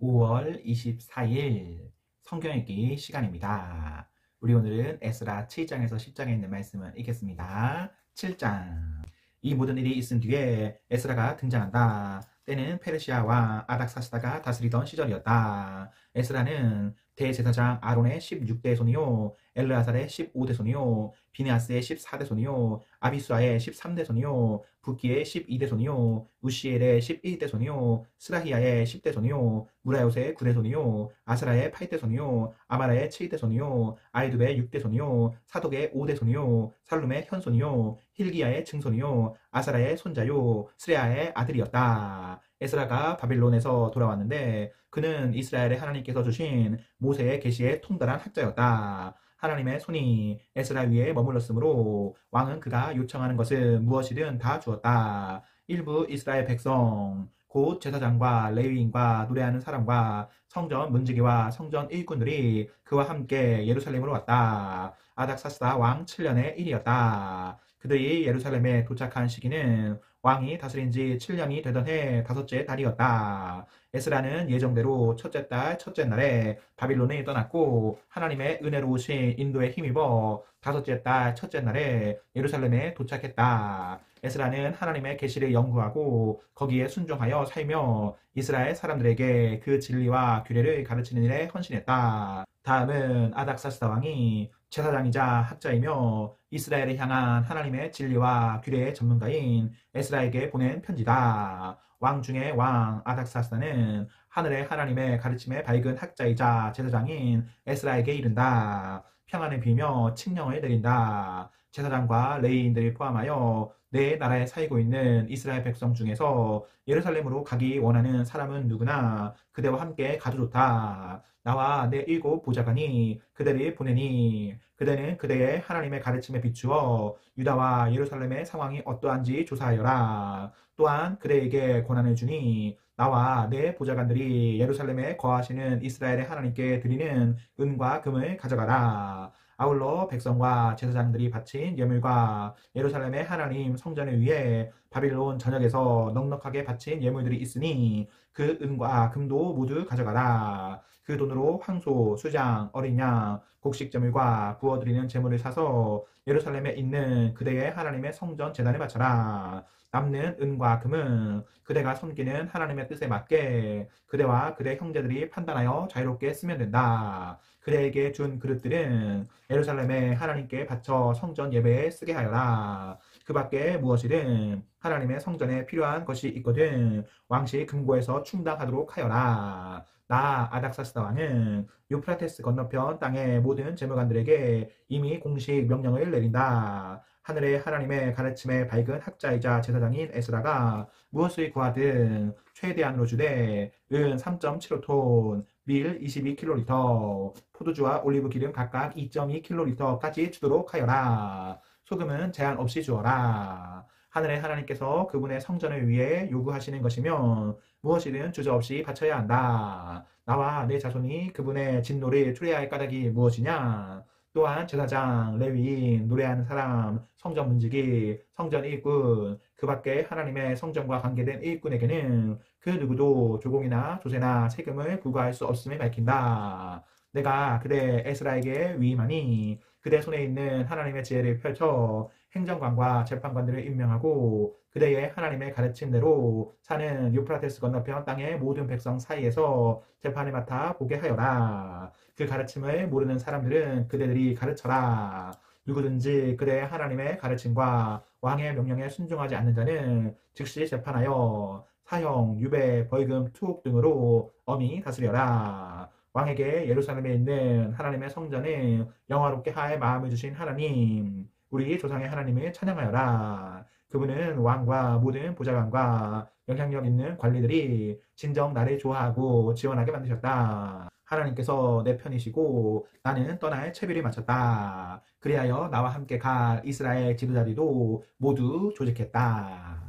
5월 24일 성경 읽기 시간입니다. 우리 오늘은 에스라 7장에서 10장에 있는 말씀을 읽겠습니다. 7장. 이 모든 일이 있은 뒤에 에스라가 등장한다. 때는 페르시아 왕 아닥사스다가 다스리던 시절이었다. 에스라는 대제사장 아론의 16대 손이요, 엘르아살의 15대 손이요, 비느하스의 14대 손이요, 아비수아의 13대 손이요, 붓기의 12대 손이요, 우시엘의 11대 손이요, 스라히야의 10대 손이요, 무라요스의 9대 손이요, 아스라의 8대 손이요, 아마라의 7대 손이요, 아이두베의 6대 손이요, 사독의 5대 손이요, 살룸의 현손이요, 힐기야의 증손이요, 아사라의 손자요, 스레아의 아들이었다. 에스라가 바빌론에서 돌아왔는데 그는 이스라엘의 하나님께서 주신 모세의 계시에 통달한 학자였다. 하나님의 손이 에스라 위에 머물렀으므로 왕은 그가 요청하는 것을 무엇이든 다 주었다. 일부 이스라엘 백성 곧 제사장과 레위인과 노래하는 사람과 성전 문지기와 성전 일꾼들이 그와 함께 예루살렘으로 왔다. 아닥사스다 왕 7년의 일이었다. 그들이 예루살렘에 도착한 시기는 왕이 다스린 지 7년이 되던 해 다섯째 달이었다. 에스라는 예정대로 첫째 달 첫째 날에 바빌론에 떠났고 하나님의 은혜로우신 인도에 힘입어 다섯째 달 첫째 날에 예루살렘에 도착했다. 에스라는 하나님의 계시를 연구하고 거기에 순종하여 살며 이스라엘 사람들에게 그 진리와 규례를 가르치는 일에 헌신했다. 다음은 아닥사스다 왕이 제사장이자 학자이며 이스라엘을 향한 하나님의 진리와 규례의 전문가인 에스라에게 보낸 편지다. 왕 중의 왕 아닥사스다는 하늘의 하나님의 가르침에 밝은 학자이자 제사장인 에스라에게 이른다. 평안을 빌며 칙령을 내린다. 제사장과 레위인들을 포함하여 내 나라에 살고 있는 이스라엘 백성 중에서 예루살렘으로 가기 원하는 사람은 누구나 그대와 함께 가도 좋다. 나와 내 7 보좌관이 그대를 보내니 그대는 그대의 하나님의 가르침에 비추어 유다와 예루살렘의 상황이 어떠한지 조사하여라. 또한 그대에게 권한을 주니 나와 내 보좌관들이 예루살렘에 거하시는 이스라엘의 하나님께 드리는 은과 금을 가져가라. 아울러 백성과 제사장들이 바친 예물과 예루살렘의 하나님 성전을 위해 바빌론 전역에서 넉넉하게 바친 예물들이 있으니 그 은과 금도 모두 가져가라. 그 돈으로 황소, 수장, 어린 양, 곡식제물과 부어드리는 제물을 사서 예루살렘에 있는 그대의 하나님의 성전 제단에 바쳐라. 남는 은과 금은 그대가 섬기는 하나님의 뜻에 맞게 그대와 그대 형제들이 판단하여 자유롭게 쓰면 된다. 그대에게 준 그릇들은 예루살렘에 하나님께 바쳐 성전 예배에 쓰게 하여라. 그 밖에 무엇이든 하나님의 성전에 필요한 것이 있거든 왕실 금고에서 충당하도록 하여라. 나 아닥사스다 왕은 유프라테스 건너편 땅의 모든 재무관들에게 이미 공식 명령을 내린다. 하늘의 하나님의 가르침에 밝은 학자이자 제사장인 에스라가 무엇을 구하든 최대한으로 주되 은 3.75톤, 밀 22kg, 포도주와 올리브 기름 각각 2.2kg까지 주도록 하여라. 소금은 제한 없이 주어라. 하늘의 하나님께서 그분의 성전을 위해 요구하시는 것이면 무엇이든 주저없이 바쳐야 한다. 나와 내 자손이 그분의 진노를 초래할 까닭이 무엇이냐? 또한 제사장, 레위인, 노래하는 사람, 성전 문지기, 성전 일꾼, 그 밖에 하나님의 성전과 관계된 일꾼에게는 그 누구도 조공이나 조세나 세금을 부과할 수 없음을 밝힌다. 내가 그대 에스라에게 위임하니 그대 손에 있는 하나님의 지혜를 펼쳐 행정관과 재판관들을 임명하고 그대의 하나님의 가르침대로 사는 유프라테스 건너편 땅의 모든 백성 사이에서 재판을 맡아 보게 하여라. 그 가르침을 모르는 사람들은 그대들이 가르쳐라. 누구든지 그대의 하나님의 가르침과 왕의 명령에 순종하지 않는 자는 즉시 재판하여 사형, 유배, 벌금, 투옥 등으로 엄히 다스려라. 왕에게 예루살렘에 있는 하나님의 성전을 영화롭게 할 마음을 주신 하나님, 우리 조상의 하나님을 찬양하여라. 그분은 왕과 모든 보좌관과 영향력 있는 관리들이 진정 나를 좋아하고 지원하게 만드셨다. 하나님께서 내 편이시고 나는 떠날 채비를 마쳤다. 그리하여 나와 함께 갈 이스라엘 지도자들도 모두 조직했다.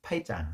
8장.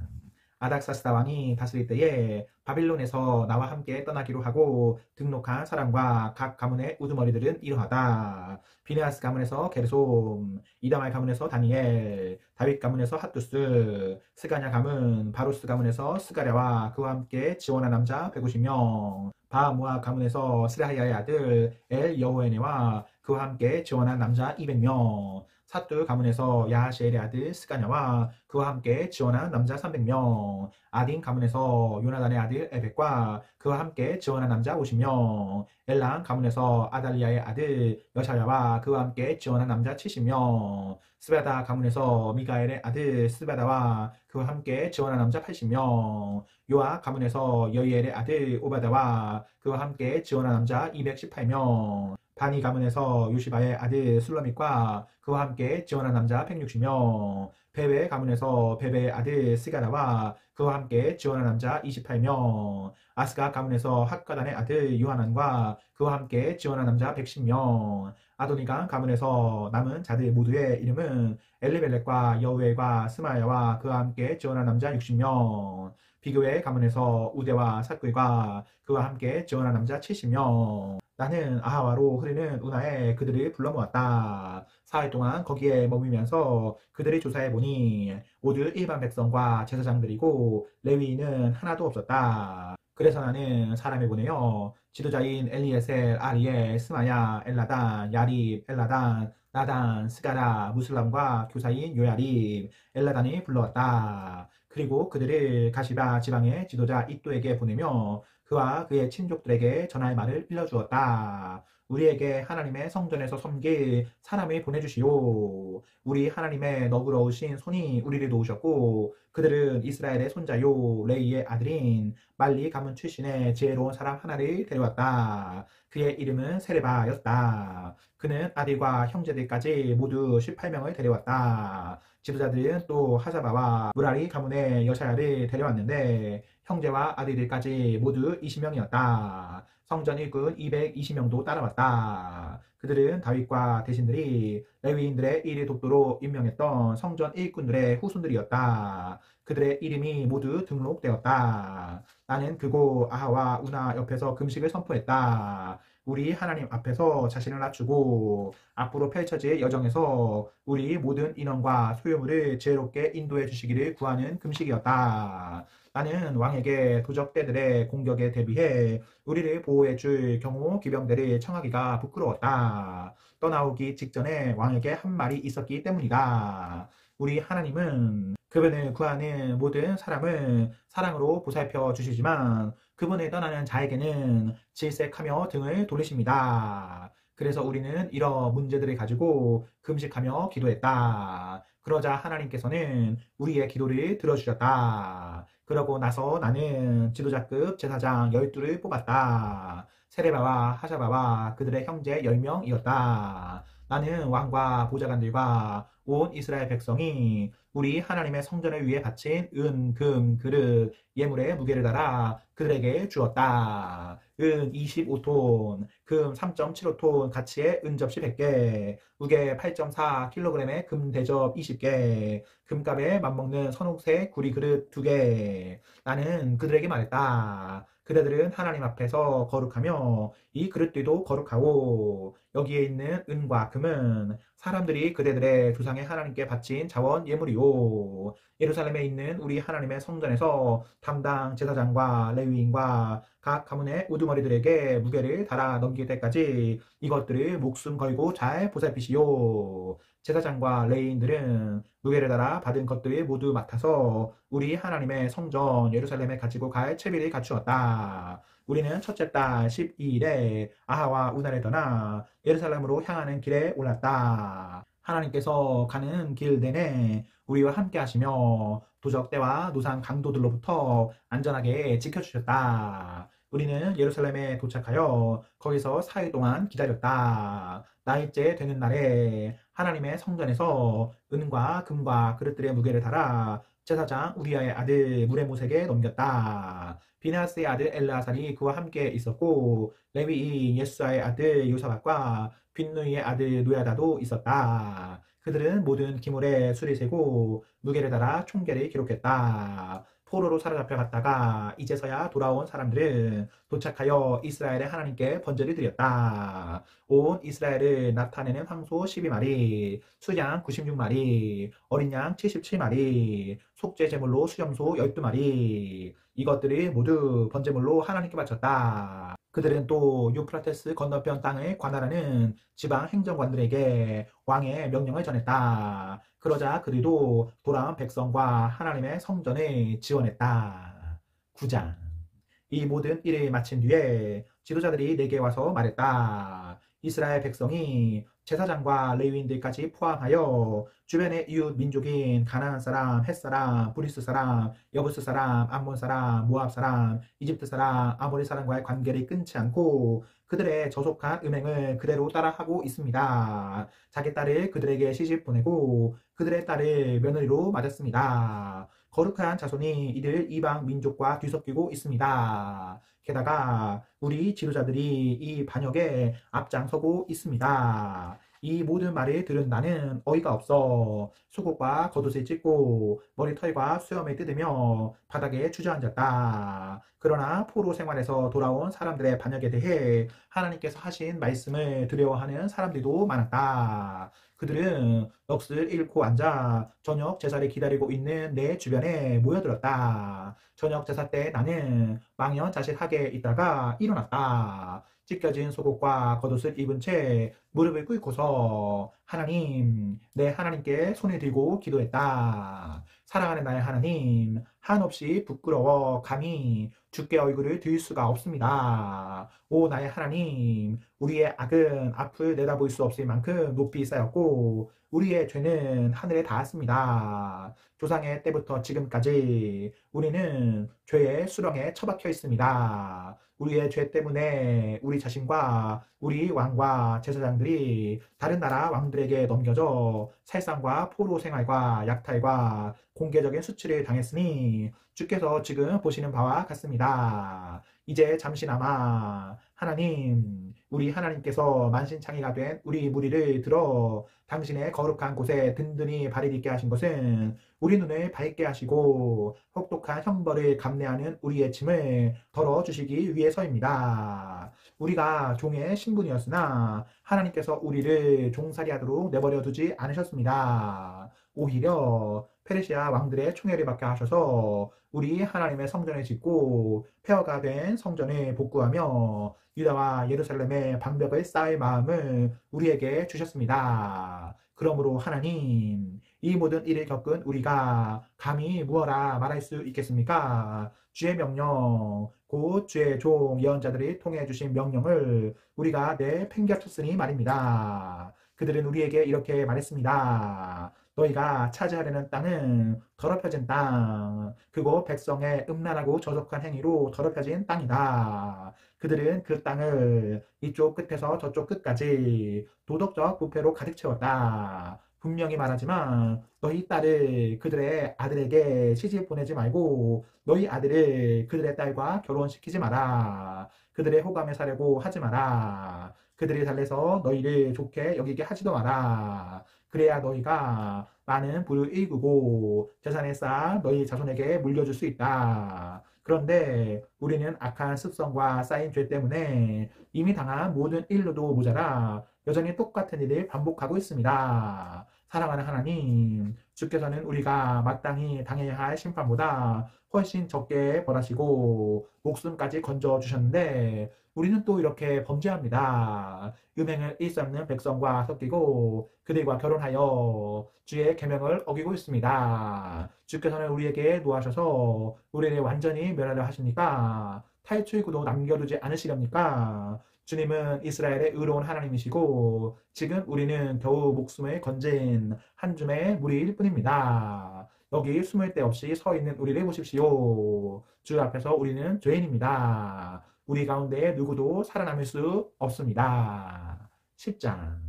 아닥사스다 왕이 다스릴 때에 바빌론에서 나와 함께 떠나기로 하고 등록한 사람과 각 가문의 우두머리들은 이러하다. 비느하스 가문에서 게르솜, 이다말 가문에서 다니엘, 다윗 가문에서 핫두스, 스가냐 가문, 바루스 가문에서 스가랴와 그와 함께 지원한 남자 150명, 바무아 가문에서 스라하야의 아들 엘 여호에네와 그와 함께 지원한 남자 200명, 사뚜 가문에서 야하시엘의 아들 스가냐와 그와 함께 지원한 남자 300명, 아딘 가문에서 요나단의 아들 에벡과 그와 함께 지원한 남자 50명, 엘람 가문에서 아달리아의 아들 여샤야와 그와 함께 지원한 남자 70명, 스바다 가문에서 미가엘의 아들 스바다와 그와 함께 지원한 남자 80명, 요아 가문에서 여이엘의 아들 오바다와 그와 함께 지원한 남자 218명, 바니 가문에서 요시바의 아들 술러밋과 그와 함께 지원한 남자 160명, 베베 가문에서 베베의 아들 스가라와 그와 함께 지원한 남자 28명, 아스가 가문에서 학가단의 아들 요하난과 그와 함께 지원한 남자 110명, 아도니가 가문에서 남은 자들 모두의 이름은 엘리벨렉과 여우엘과 스마야와 그와 함께 지원한 남자 60명, 비교의 가문에서 우대와 삿굴과 그와 함께 지원한 남자 70명, 나는 아하와로 흐르는 운하에 그들을 불러 모았다. 사흘 동안 거기에 머물면서 그들을 조사해 보니 모두 일반 백성과 제사장들이고 레위인은 하나도 없었다. 그래서 나는 사람을 보내어 지도자인 엘리에셀, 아리엘, 스마야, 엘라단, 야립, 엘라단, 나단, 스가라, 무슬람과 교사인 요야립, 엘라단이 불러왔다. 그리고 그들을 가시바 지방의 지도자 이또에게 보내며 그와 그의 친족들에게 전할 말을 일러주었다. 우리에게 하나님의 성전에서 섬길 사람을 보내주시오. 우리 하나님의 너그러우신 손이 우리를 도우셨고 그들은 이스라엘의 손자요 레이의 아들인 말리 가문 출신의 지혜로운 사람 하나를 데려왔다. 그의 이름은 세레바였다. 그는 아들과 형제들까지 모두 18명을 데려왔다. 지도자들은 또 하사바와 무라리 가문의 여샤야를 데려왔는데 형제와 아들들까지 모두 20명이었다. 성전 일꾼 220명도 따라왔다. 그들은 다윗과 대신들이 레위인들의 일을 돕도록 임명했던 성전 일꾼들의 후손들이었다. 그들의 이름이 모두 등록되었다. 나는 그곳 아하와 우나 옆에서 금식을 선포했다. 우리 하나님 앞에서 자신을 낮추고 앞으로 펼쳐질 여정에서 우리 모든 인원과 소유물을 지혜롭게 인도해 주시기를 구하는 금식이었다. 나는 왕에게 도적대들의 공격에 대비해 우리를 보호해 줄 경호 기병대를 청하기가 부끄러웠다. 떠나오기 직전에 왕에게 한 말이 있었기 때문이다. 우리 하나님은 그분을 구하는 모든 사람을 사랑으로 보살펴 주시지만 그분을 떠나는 자에게는 질색하며 등을 돌리십니다. 그래서 우리는 이런 문제들을 가지고 금식하며 기도했다. 그러자 하나님께서는 우리의 기도를 들어주셨다. 그러고 나서 나는 지도자급 제사장 12를 뽑았다. 세레바와 하샤바와 그들의 형제 10명이었다. 나는 왕과 보좌관들과 온 이스라엘 백성이 우리 하나님의 성전을 위해 바친 은, 금, 그릇, 예물의 무게를 달아 그들에게 주었다. 은 25톤, 금 3.75톤 가치의 은접시 100개, 무게 8.4kg의 금대접 20개, 금값에 맞먹는 선홍색 구리 그릇 2개. 나는 그들에게 말했다. 그대들은 하나님 앞에서 거룩하며 이 그릇들도 거룩하고 여기에 있는 은과 금은 사람들이 그대들의 조상의 하나님께 바친 자원 예물이요. 예루살렘에 있는 우리 하나님의 성전에서 담당 제사장과 레위인과 각 가문의 우두머리들에게 무게를 달아 넘길 때까지 이것들을 목숨 걸고 잘 보살피시오. 제사장과 레위인들은 무게를 달아 받은 것들을 모두 맡아서 우리 하나님의 성전 예루살렘에 가지고 갈 채비를 갖추었다. 우리는 첫째 달 12일에 아하와 우나를 떠나 예루살렘으로 향하는 길에 올랐다. 하나님께서 가는 길 내내 우리와 함께 하시며 도적대와 노상 강도들로부터 안전하게 지켜주셨다. 우리는 예루살렘에 도착하여 거기서 4일 동안 기다렸다. 나일째 되는 날에 하나님의 성전에서 은과 금과 그릇들의 무게를 달아 제사장 우리아의 아들 무레모색에 넘겼다. 비나스의 아들 엘르아살이 그와 함께 있었고 레위인 예수아의 아들 요사박과 빈누이의 아들 노야다도 있었다. 그들은 모든 기물에 수를 세고 무게를 달아 총계를 기록했다. 포로로 사로잡혀갔다가 이제서야 돌아온 사람들은 도착하여 이스라엘의 하나님께 번제를 드렸다. 온 이스라엘을 나타내는 황소 12마리, 수양 96마리, 어린 양 77마리, 속죄 제물로 수염소 12마리, 이것들을 모두 번제물로 하나님께 바쳤다. 그들은 또 유프라테스 건너편 땅을 관할하는 지방 행정관들에게 왕의 명령을 전했다. 그러자 그들도 돌아온 백성과 하나님의 성전을 지원했다. 9장. 이 모든 일을 마친 뒤에 지도자들이 내게 와서 말했다. 이스라엘 백성이 제사장과 레위인들까지 포함하여 주변의 이웃 민족인 가나안 사람, 헷 사람, 브리스 사람, 여부스 사람, 암몬 사람, 모압 사람, 이집트 사람, 아모리 사람과의 관계를 끊지 않고 그들의 저속한 음행을 그대로 따라하고 있습니다. 자기 딸을 그들에게 시집 보내고 그들의 딸을 며느리로 맞았습니다. 거룩한 자손이 이들 이방 민족과 뒤섞이고 있습니다. 게다가 우리 지도자들이 이 반역에 앞장서고 있습니다. 이 모든 말을 들은 나는 어이가 없어 속옷과 겉옷을 찢고 머리털과 수염을 뜯으며 바닥에 주저앉았다. 그러나 포로 생활에서 돌아온 사람들의 반역에 대해 하나님께서 하신 말씀을 두려워하는 사람들도 많았다. 그들은 넋을 잃고 앉아 저녁 제사를 기다리고 있는 내 주변에 모여들었다. 저녁 제사 때 나는 망연자실하게 있다가 일어났다. 찢겨진 속옷과 겉옷을 입은 채 무릎을 꿇고서 하나님, 내 하나님께 손을 들고 기도했다. 사랑하는 나의 하나님, 한없이 부끄러워 감히 주께 얼굴을 들 수가 없습니다. 오 나의 하나님, 우리의 악은 앞을 내다볼 수 없을 만큼 높이 쌓였고 우리의 죄는 하늘에 닿았습니다. 조상의 때부터 지금까지 우리는 죄의 수렁에 처박혀 있습니다. 우리의 죄 때문에 우리 자신과 우리 왕과 제사장들이 다른 나라 왕들에게 넘겨져 살상과 포로 생활과 약탈과 공개적인 수치를 당했으니 주께서 지금 보시는 바와 같습니다. 이제 잠시나마 하나님, 우리 하나님께서 만신창이가 된 우리 무리를 들어 당신의 거룩한 곳에 든든히 발을 딛게 하신 것은 우리 눈을 밝게 하시고 혹독한 형벌을 감내하는 우리의 짐을 덜어주시기 위해서입니다. 우리가 종의 신분이었으나 하나님께서 우리를 종살이하도록 내버려 두지 않으셨습니다. 오히려 페르시아 왕들의 총애를 받게 하셔서 우리 하나님의 성전을 짓고 폐허가 된 성전을 복구하며 유다와 예루살렘의 방벽을 쌓을 마음을 우리에게 주셨습니다. 그러므로 하나님, 이 모든 일을 겪은 우리가 감히 무엇라 말할 수 있겠습니까? 주의 명령, 곧 주의 종 예언자들이 통해 주신 명령을 우리가 내팽개쳤으니 말입니다. 그들은 우리에게 이렇게 말했습니다. 너희가 차지하려는 땅은 더럽혀진 땅, 그곳 백성의 음란하고 저속한 행위로 더럽혀진 땅이다. 그들은 그 땅을 이쪽 끝에서 저쪽 끝까지 도덕적 부패로 가득 채웠다. 분명히 말하지만 너희 딸을 그들의 아들에게 시집 보내지 말고 너희 아들을 그들의 딸과 결혼시키지 마라. 그들의 호감에 사려고 하지 마라. 그들이 달래서 너희를 좋게 여기게 하지도 마라. 그래야 너희가 많은 부를 일구고 재산을 쌓아 너희 자손에게 물려줄 수 있다. 그런데 우리는 악한 습성과 쌓인 죄 때문에 이미 당한 모든 일로도 모자라 여전히 똑같은 일을 반복하고 있습니다. 사랑하는 하나님, 주께서는 우리가 마땅히 당해야 할 심판보다 훨씬 적게 벌하시고 목숨까지 건져주셨는데 우리는 또 이렇게 범죄합니다. 음행을 일삼는 백성과 섞이고 그들과 결혼하여 주의 계명을 어기고 있습니다. 주께서는 우리에게 노하셔서 우리를 완전히 멸하려 하십니까? 탈출구도 남겨두지 않으시렵니까? 주님은 이스라엘의 의로운 하나님이시고 지금 우리는 겨우 목숨을 건진 한 줌의 무리일 뿐입니다. 여기 숨을 데 없이 서 있는 우리를 보십시오. 주 앞에서 우리는 죄인입니다. 우리 가운데 누구도 살아남을 수 없습니다. 10장.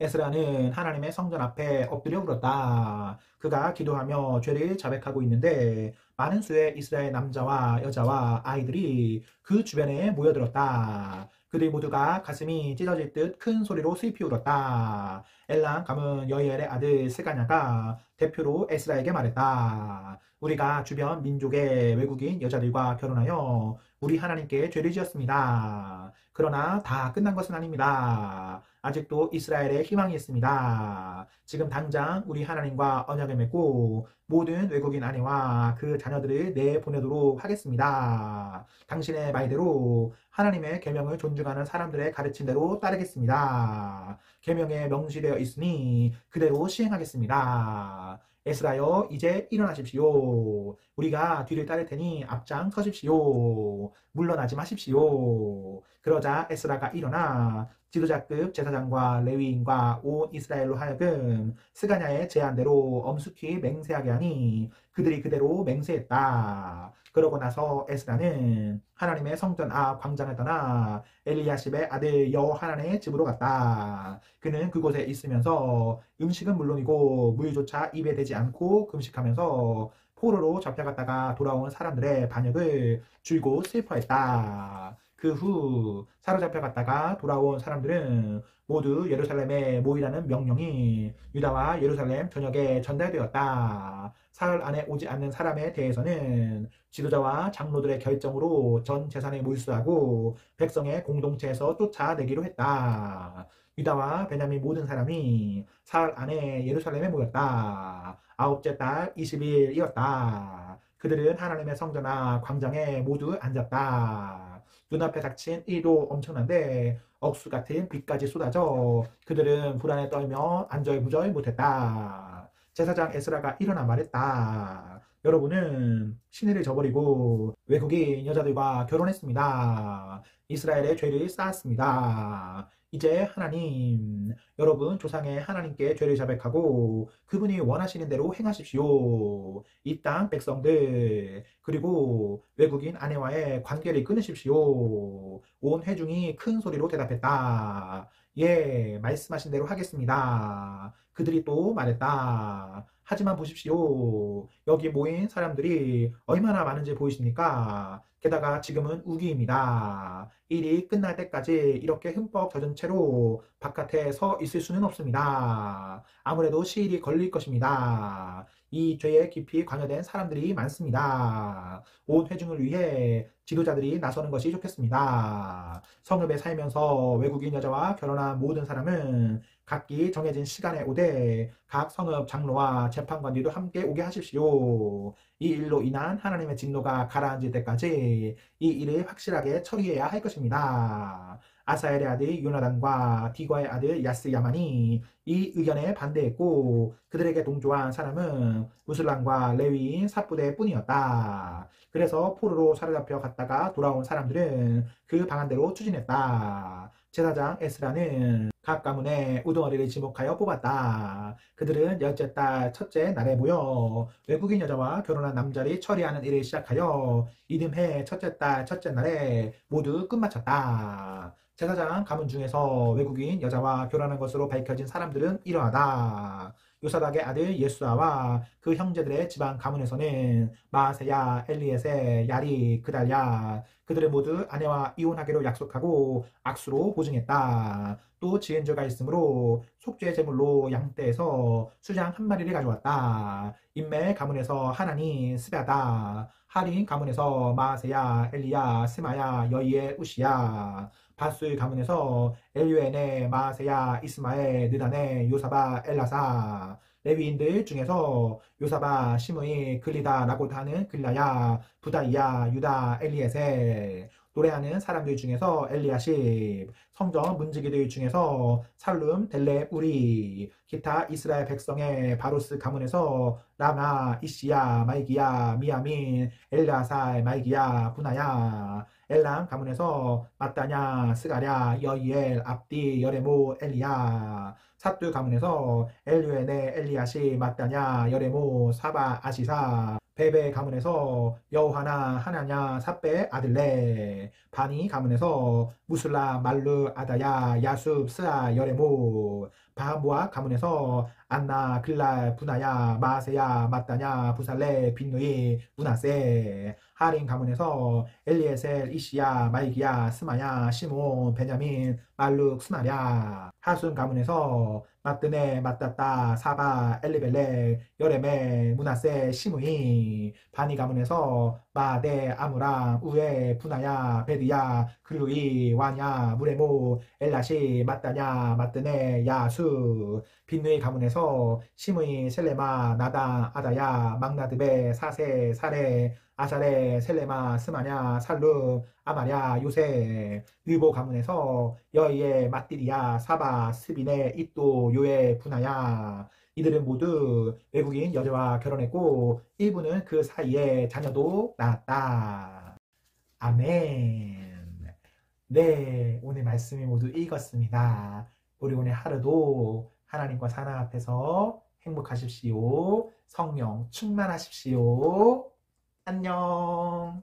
에스라는 하나님의 성전 앞에 엎드려 울었다. 그가 기도하며 죄를 자백하고 있는데 많은 수의 이스라엘 남자와 여자와 아이들이 그 주변에 모여들었다. 그들 모두가 가슴이 찢어질 듯 큰 소리로 슬피 울었다. 엘람 가문 여이엘의 아들 스가냐가 대표로 에스라에게 말했다. 우리가 주변 민족의 외국인 여자들과 결혼하여 우리 하나님께 죄를 지었습니다. 그러나 다 끝난 것은 아닙니다. 아직도 이스라엘에 희망이 있습니다. 지금 당장 우리 하나님과 언약을 맺고 모든 외국인 아내와 그 자녀들을 내보내도록 하겠습니다. 당신의 말대로 하나님의 계명을 존중하는 사람들의 가르침대로 따르겠습니다. 계명에 명시되어 있으니 그대로 시행하겠습니다. 에스라여 이제 일어나십시오. 우리가 뒤를 따를 테니 앞장 서십시오. 물러나지 마십시오. 그러자 에스라가 일어나 지도자급 제사장과 레위인과 온 이스라엘로 하여금 스가냐의 제안대로 엄숙히 맹세하게 하니 그들이 그대로 맹세했다. 그러고 나서 에스라는 하나님의 성전 앞 광장을 떠나 엘리야십의 아들 여호하난의 집으로 갔다. 그는 그곳에 있으면서 음식은 물론이고 물조차 입에 대지 않고 금식하면서 포로로 잡혀갔다가 돌아온 사람들의 반역을 줄곧 슬퍼했다. 그 후 사로잡혀갔다가 돌아온 사람들은 모두 예루살렘에 모이라는 명령이 유다와 예루살렘 전역에 전달되었다. 사흘 안에 오지 않는 사람에 대해서는 지도자와 장로들의 결정으로 전 재산을 몰수하고 백성의 공동체에서 쫓아내기로 했다. 유다와 베냐민 모든 사람이 사흘 안에 예루살렘에 모였다. 아홉째 달 20일이었다. 그들은 하나님의 성전 앞 광장에 모두 앉았다. 눈앞에 닥친 일도 엄청난데 억수 같은 비까지 쏟아져 그들은 불안에 떨며 안절부절 못했다. 제사장 에스라가 일어나 말했다. 여러분은 신의를 저버리고 외국인 여자들과 결혼했습니다. 이스라엘의 죄를 쌓았습니다. 이제 하나님, 여러분 조상의 하나님께 죄를 자백하고 그분이 원하시는 대로 행하십시오. 이 땅 백성들, 그리고 외국인 아내와의 관계를 끊으십시오. 온 회중이 큰 소리로 대답했다. 예, 말씀하신 대로 하겠습니다. 그들이 또 말했다. 하지만 보십시오. 여기 모인 사람들이 얼마나 많은지 보이십니까? 게다가 지금은 우기입니다. 일이 끝날 때까지 이렇게 흠뻑 젖은 채로 바깥에 서 있을 수는 없습니다. 아무래도 시일이 걸릴 것입니다. 이 죄에 깊이 관여된 사람들이 많습니다. 온 회중을 위해 지도자들이 나서는 것이 좋겠습니다. 성읍에 살면서 외국인 여자와 결혼한 모든 사람은 각기 정해진 시간에 오되 각 성읍 장로와 재판관들도 함께 오게 하십시오. 이 일로 인한 하나님의 진노가 가라앉을 때까지 이 일을 확실하게 처리해야 할 것입니다. 아사엘의 아들 요나단과 디과의 아들 야스야만이 이 의견에 반대했고 그들에게 동조한 사람은 무슬람과 레위인 삽부대 뿐이었다. 그래서 포로로 사로잡혀 갔다가 돌아온 사람들은 그 방안대로 추진했다. 제사장 에스라는 각 가문에 우두머리를 지목하여 뽑았다. 그들은 열째 달 첫째 날에 모여 외국인 여자와 결혼한 남자를 처리하는 일을 시작하여 이듬해 첫째 달 첫째 날에 모두 끝마쳤다. 제사장 가문 중에서 외국인 여자와 결혼한 것으로 밝혀진 사람들은 이러하다. 요사닥의 아들 예수아와 그 형제들의 집안 가문에서는 마아세야, 엘리에세, 야리, 그달랴 그들을 모두 아내와 이혼하기로 약속하고 악수로 보증했다. 또 지은 죄가 있으므로 속죄 제물로 양떼에서 수장 한 마리를 가져왔다. 인멜 가문에서 하나니, 스베다, 하린 가문에서 마아세야, 엘리야, 스마야, 여이엘, 우시야, 바술 가문에서 엘유에네, 마아세야, 이스마엘, 느다네, 요사바, 엘라사, 레위인들 중에서 요사바, 시므이, 글리다라고 하는 글라야, 부다이야, 유다, 엘리에셀, 노래하는 사람들 중에서 엘리야십, 성전 문지기들 중에서 살룸, 델레, 우리, 기타 이스라엘 백성의 바로스 가문에서 라마, 이시야, 마이기야, 미야민, 엘라살, 마이기야, 부나야, 엘람 가문에서 마따냐, 스가랴, 여이엘, 압디, 여레모, 엘리야, 삿두 가문에서 엘류에네, 엘리야시, 마따냐, 여레모, 사바, 아시사, 베베 가문에서 여호하나, 하나냐, 삽베, 아들레, 바니 가문에서 무슬라, 말루, 아다야, 야숲, 스아, 여레모, 바모아 가문에서 안나, 글랄, 부나야, 마세야, 마따냐, 부살레, 빈누이, 우나세, 하림 가문에서 엘리에셀, 이시야, 말기야, 스마야, 시몬, 베냐민, 말룩, 스마랴. 하순 가문에서 마뜨네, 마따따, 사바, 엘리벨렉, 여레멜, 문하세, 시므이. 바니 가문에서 마대, 아므람, 우에, 분하야, 베드야, 그루이, 와냐, 무레모, 엘라시, 마따냐, 마뜨네, 야수. 빈누이 가문에서 시므이, 셀레마, 나다, 아다야, 막나드베, 사세, 사레, 아사레, 셀레마, 스마냐, 살루, 아마랴, 요세. 느보 가문에서 여이에, 마띠리야, 사바, 스비네, 이또, 요에, 분하야. 이들은 모두 외국인 여자와 결혼했고 일부는 그 사이에 자녀도 낳았다. 아멘. 네, 오늘 말씀이 모두 읽었습니다. 우리 오늘 하루도 하나님과 사랑 앞에서 행복하십시오. 성령 충만하십시오. 안녕.